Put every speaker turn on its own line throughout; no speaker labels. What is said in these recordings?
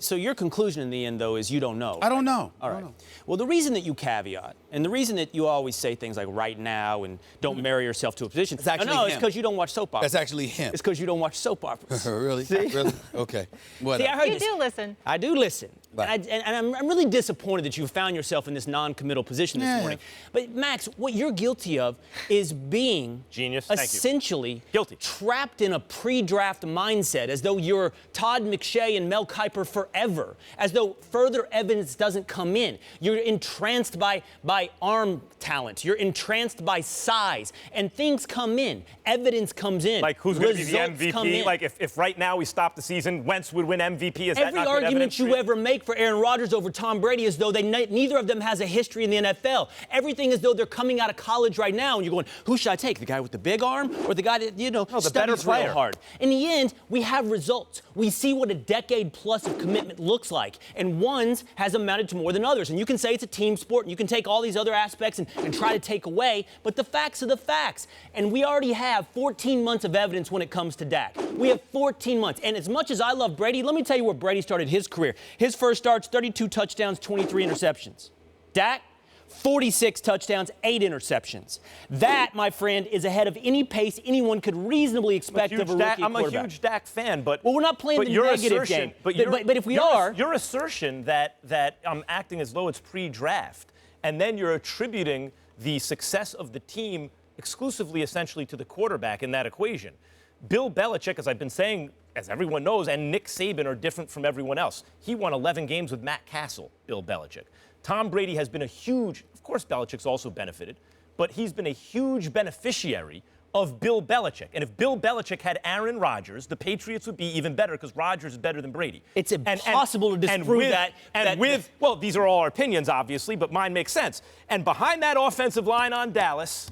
So your conclusion in the end, though, is you don't know.
I don't know.
All right. Well, the reason that you caveat, and the reason that you always say things like right now and don't marry yourself to a position.
It's actually
no,
him.
it's because you don't watch soap operas.
That's actually him.
It's because you don't watch soap operas.
Really?
See?
Really? Okay. What?
See, I heard
You
this.
do listen.
I do listen.
Right.
And I'm really disappointed that you found yourself in this non-committal position this morning. But, Max, what you're guilty of is being
Genius. Thank you.
essentially
Guilty.
trapped in a pre-draft mindset, as though you're Todd McShay and Mel Kiper forever, as though further evidence doesn't come in. You're entranced by arm talent. You're entranced by size. And things come in. Evidence comes in.
Like, who's going to be the
Results come
MVP?
in.
Like, if right now we stop the season, Wentz would win MVP. Is that
Every
not good
argument
evidence
you
for you?
ever make for Aaron Rodgers over Tom Brady is though neither of them has a history in the NFL. Everything is though they're coming out of college right now, and you're going, who should I take? The guy with the big arm or the guy that,
the better
studies
player.
real hard? In the end, we have results. We see what a decade plus of commitment looks like, and one's has amounted to more than others. And you can say it's a team sport, and you can take all these other aspects and try to take away, but the facts are the facts. And we already have 14 months of evidence when it comes to Dak. We have 14 months. And as much as I love Brady, let me tell you where Brady started his career. His first starts, 32 touchdowns, 23 interceptions. Dak, 46 touchdowns, 8 interceptions. That, my friend, is ahead of any pace anyone could reasonably expect of a rookie
I'm a
quarterback.
huge Dak fan, but
Well, we're not playing the
your
negative
assertion,
game.
But
if we are,
your assertion that I'm acting as though it's pre-draft, and then you're attributing the success of the team exclusively, essentially, to the quarterback in that equation. Bill Belichick, as I've been saying, as everyone knows, and Nick Saban are different from everyone else. He won 11 games with Matt Castle, Bill Belichick. Tom Brady has been of course Belichick's also benefited, but he's been a huge beneficiary of Bill Belichick. And if Bill Belichick had Aaron Rodgers, the Patriots would be even better because Rodgers is better than Brady.
it's impossible to disprove that.
Well, these are all our opinions, obviously, but mine makes sense. And behind that offensive line on Dallas,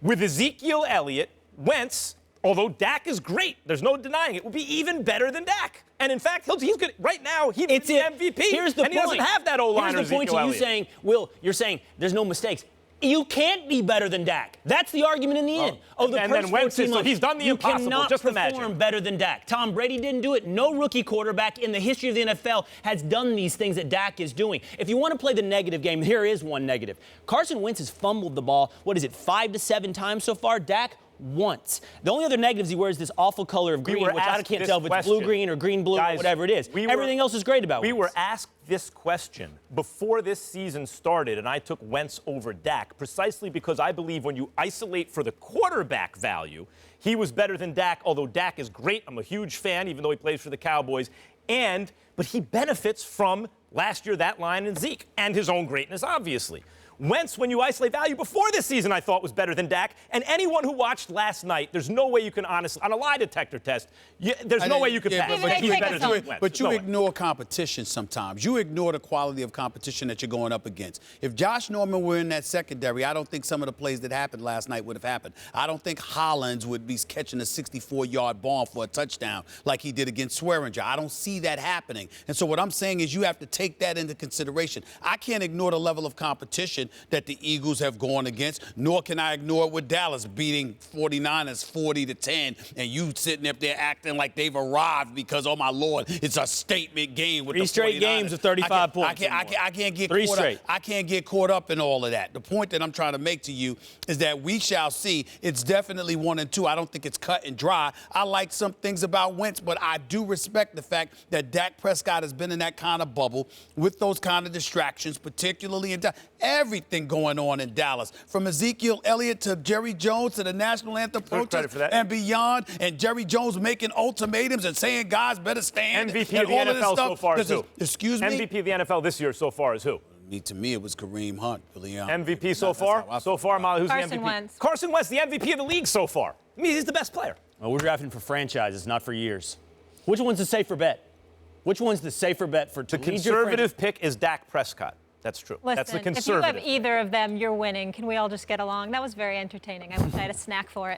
with Ezekiel Elliott, Wentz, although Dak is great, there's no denying it, will be even better than Dak. And in fact, he's good. Right now, he's the MVP.
Here's the
and
point.
He doesn't have that O-line.
Here's the point to you saying, Will, you're saying there's no mistakes. You can't be better than Dak. That's the argument in the end.
And then Wentz so he's done the impossible.
You cannot
just
perform
imagine.
better than Dak. Tom Brady didn't do it. No rookie quarterback in the history of the NFL has done these things that Dak is doing. If you want to play the negative game, here is one negative. Carson Wentz has fumbled the ball, 5 to 7 times so far? Dak, once. The only other negatives he wears this awful color of green, which I can't tell if it's blue-green or green-blue or whatever it is. Everything else is great about Wentz.
We were asked this question before this season started, and I took Wentz over Dak precisely because I believe when you isolate for the quarterback value, he was better than Dak, although Dak is great. I'm a huge fan, even though he plays for the Cowboys. But he benefits from last year that line and Zeke and his own greatness, obviously. Wentz, when you isolate value before this season, I thought was better than Dak. And anyone who watched last night, there's no way you can honestly, on a lie detector test, there's no way you can pass.
But
He's better than Wentz.
But you ignore competition sometimes. You ignore the quality of competition that you're going up against. If Josh Norman were in that secondary, I don't think some of the plays that happened last night would have happened. I don't think Hollins would be catching a 64-yard bomb for a touchdown like he did against Swearinger. I don't see that happening. And so what I'm saying is you have to take that into consideration. I can't ignore the level of competition that the Eagles have gone against, nor can I ignore it with Dallas beating 49ers 40-10, and you sitting up there acting like they've arrived because, oh my Lord, it's a statement game with the 49ers.
3 straight games of 35 points.
I can't get caught up. I can't get caught up in all of that. The point that I'm trying to make to you is that we shall see. It's definitely 1 and 2. I don't think it's cut and dry. I like some things about Wentz, but I do respect the fact that Dak Prescott has been in that kind of bubble with those kind of distractions, particularly in everything going on in Dallas, from Ezekiel Elliott to Jerry Jones to the national anthem protest and beyond, and Jerry Jones making ultimatums and saying guys better stand.
MVP of the NFL so far is who?
Excuse me?
MVP of the NFL this year so far is who?
To me, it was Kareem Hunt.
MVP so far? So far, Molly, who's
Carson
the MVP?
Wentz.
Carson Wentz, the MVP of the league so far. I mean, he's the best player.
Well, we're drafting for franchises, not for years. Which one's the safer bet? Which one's the safer bet for
The conservative pick is Dak Prescott. That's true.
Listen,
that's the conservative.
if you have either of them, you're winning. Can we all just get along? That was very entertaining. I wish I had a snack for it.